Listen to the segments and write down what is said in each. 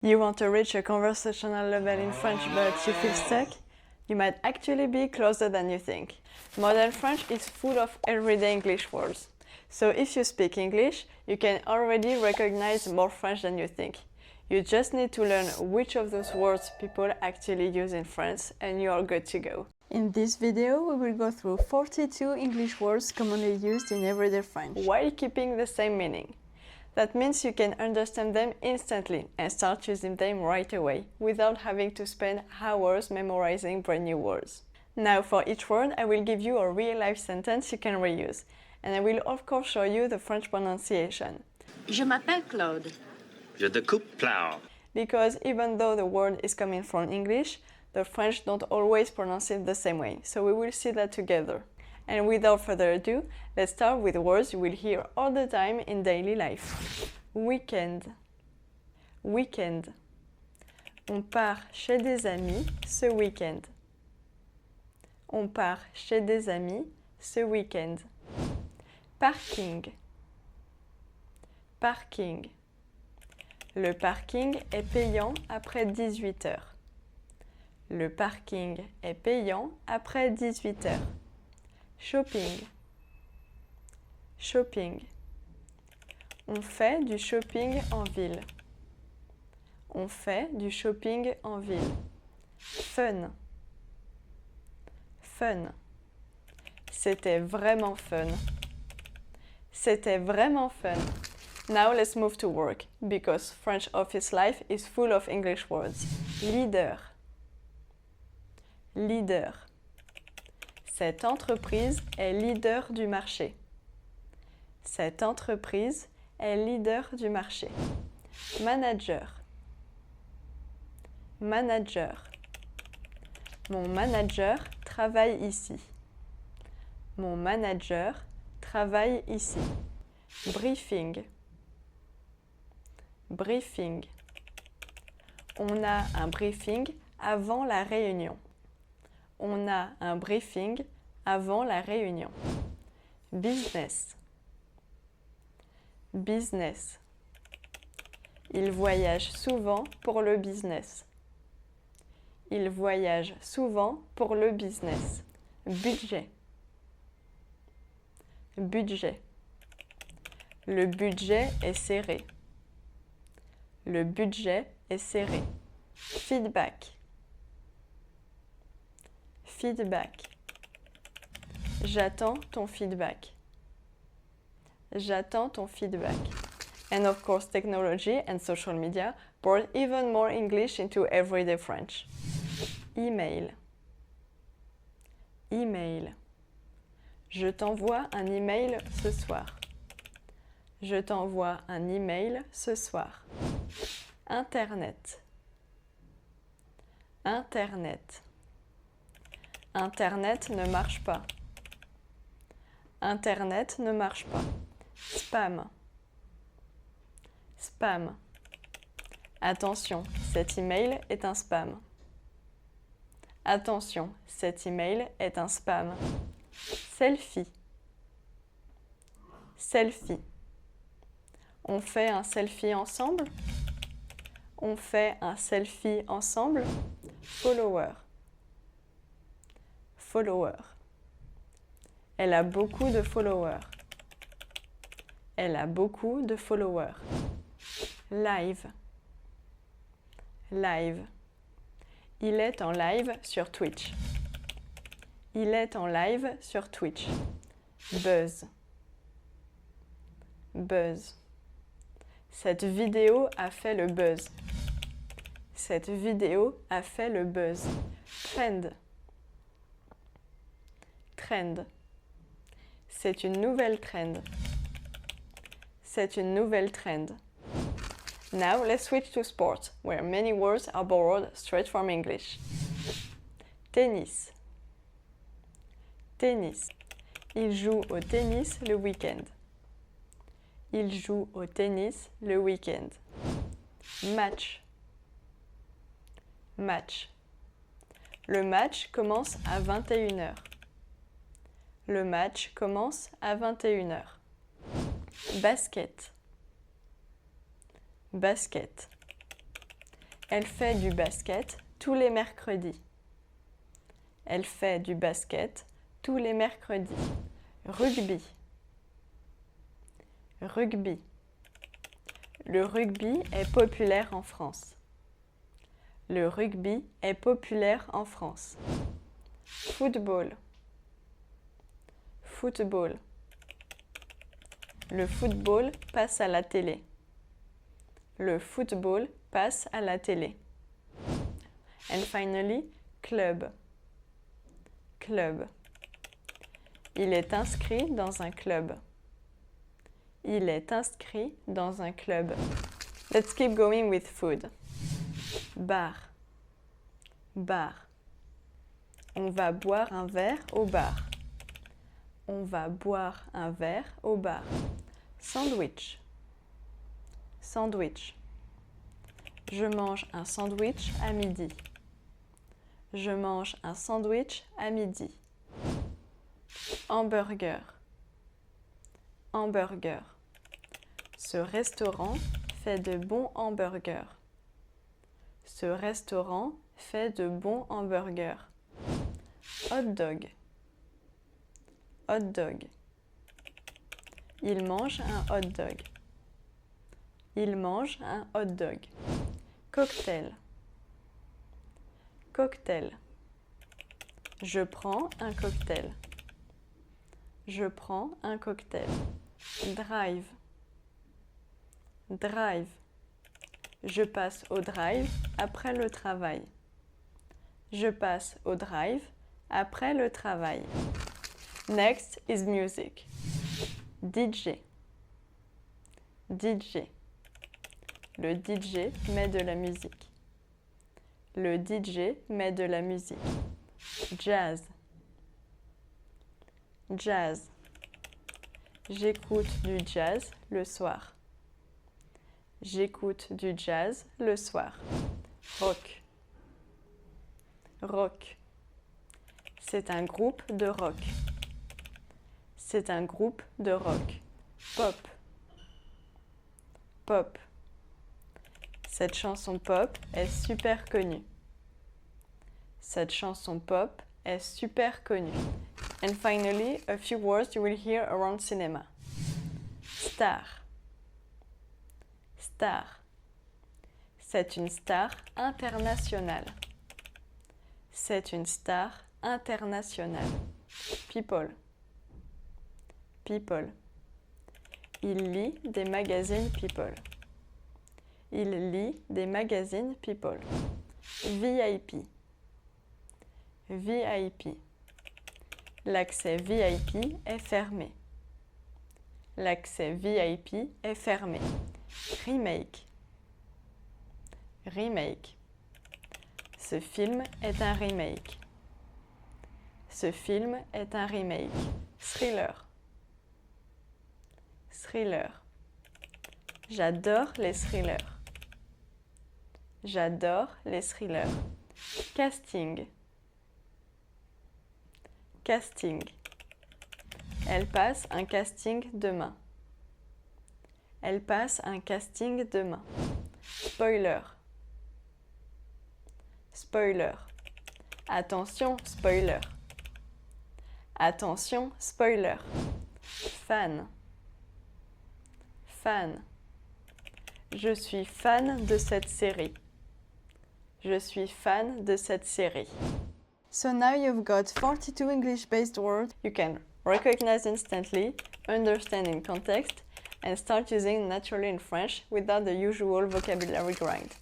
You want to reach a conversational level in French but you feel stuck? You might actually be closer than you think. Modern French is full of everyday English words. So if you speak English, you can already recognize more French than you think. You just need to learn which of those words people actually use in France and you are good to go. In this video, we will go through 42 English words commonly used in everyday French, while keeping the same meaning. That means you can understand them instantly and start using them right away, without having to spend hours memorizing brand new words. Now for each word, I will give you a real-life sentence you can reuse, and I will of course show you the French pronunciation. Je m'appelle Claude. Je découpe plow. Because even though the word is coming from English, the French don't always pronounce it the same way, so we will see that together. And without further ado, let's start with words you will hear all the time in daily life. Weekend. Weekend. On part chez des amis ce week-end. On part chez des amis ce week-end. Parking. Parking. Le parking est payant après 18 heures. Le parking est payant après 18 heures. Shopping. Shopping. On fait du shopping en ville. On fait du shopping en ville. Fun. Fun. C'était vraiment fun. C'était vraiment fun. Now let's move to work, because French office life is full of English words. Leader. Leader. Cette entreprise est leader du marché. Cette entreprise est leader du marché. Manager. Manager. Mon manager travaille ici. Mon manager travaille ici. Briefing. Briefing. On a un briefing avant la réunion. On a un briefing avant la réunion. Business. Business. Il voyage souvent pour le business. Il voyage souvent pour le business. Budget. Budget. Le budget est serré. Le budget est serré. Feedback. Feedback. J'attends ton feedback. J'attends ton feedback. And of course, technology and social media brought even more English into everyday French. Email. Email. Je t'envoie un email ce soir. Je t'envoie un email ce soir. Internet. Internet. Internet ne marche pas. Internet ne marche pas. Spam. Spam. Attention, cet email est un spam. Attention, cet email est un spam. Selfie. Selfie. On fait un selfie ensemble? On fait un selfie ensemble? Follower. Follower. Elle a beaucoup de followers. Elle a beaucoup de followers. Live. Live. Il est en live sur Twitch. Il est en live sur Twitch. Buzz. Buzz. Cette vidéo a fait le buzz. Cette vidéo a fait le buzz. Trend. Trend. C'est une nouvelle trend. C'est une nouvelle trend. Now let's switch to sport, where many words are borrowed straight from English. Tennis. Tennis. Il joue au tennis le week-end. Il joue au tennis le week-end. Match. Match. Le match commence à 21h. Le match commence à 21h. Basket. Basket. Elle fait du basket tous les mercredis. Elle fait du basket tous les mercredis. Rugby. Rugby. Le rugby est populaire en France. Le rugby est populaire en France. Football. Football. Le football passe à la télé. Le football passe à la télé. And finally, club. Club. Il est inscrit dans un club. Il est inscrit dans un club. Let's keep going with food. Bar. Bar. On va boire un verre au bar. On va boire un verre au bar. Sandwich. Sandwich. Je mange un sandwich à midi. Je mange un sandwich à midi. Hamburger. Hamburger. Ce restaurant fait de bons hamburgers. Ce restaurant fait de bons hamburgers. Hot dog. Hot dog. Il mange un hot dog. Il mange un hot dog. Cocktail. Cocktail. Je prends un cocktail. Je prends un cocktail. Drive. Drive. Je passe au drive après le travail. Je passe au drive après le travail. Next is music. DJ. DJ. Le DJ met de la musique. Le DJ met de la musique. Jazz. Jazz. J'écoute du jazz le soir. J'écoute du jazz le soir. Rock. Rock. C'est un groupe de rock. C'est un groupe de rock. Pop. Pop. Cette chanson pop est super connue. Cette chanson pop est super connue. And finally, a few words you will hear around cinema. Star. Star. C'est une star internationale. C'est une star internationale. People. People. Il lit des magazines People. Il lit des magazines People. VIP. VIP. L'accès VIP est fermé. L'accès VIP est fermé. Remake. Remake. Ce film est un remake. Ce film est un remake. Thriller. Thriller. J'adore les thrillers. J'adore les thrillers. Casting. Casting. Elle passe un casting demain. Elle passe un casting demain. Spoiler. Spoiler. Attention, spoiler. Attention, spoiler. Fan. Fan. Je suis fan de cette série. Je suis fan de cette série. So now you've got 42 English-based words you can recognize instantly, understand in context, and start using naturally in French without the usual vocabulary grind.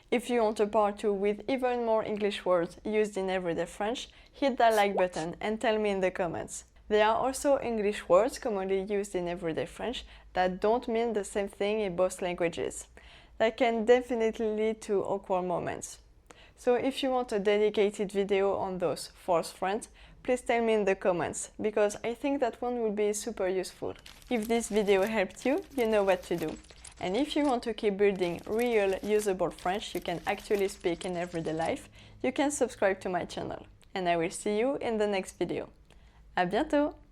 If you want a part 2 with even more English words used in everyday French, hit that like button and tell me in the comments. There are also English words commonly used in everyday French that don't mean the same thing in both languages. That can definitely lead to awkward moments. So if you want a dedicated video on those false friends, please tell me in the comments, because I think that one will be super useful. If this video helped you, you know what to do. And if you want to keep building real, usable French you can actually speak in everyday life, you can subscribe to my channel. And I will see you in the next video. À bientôt!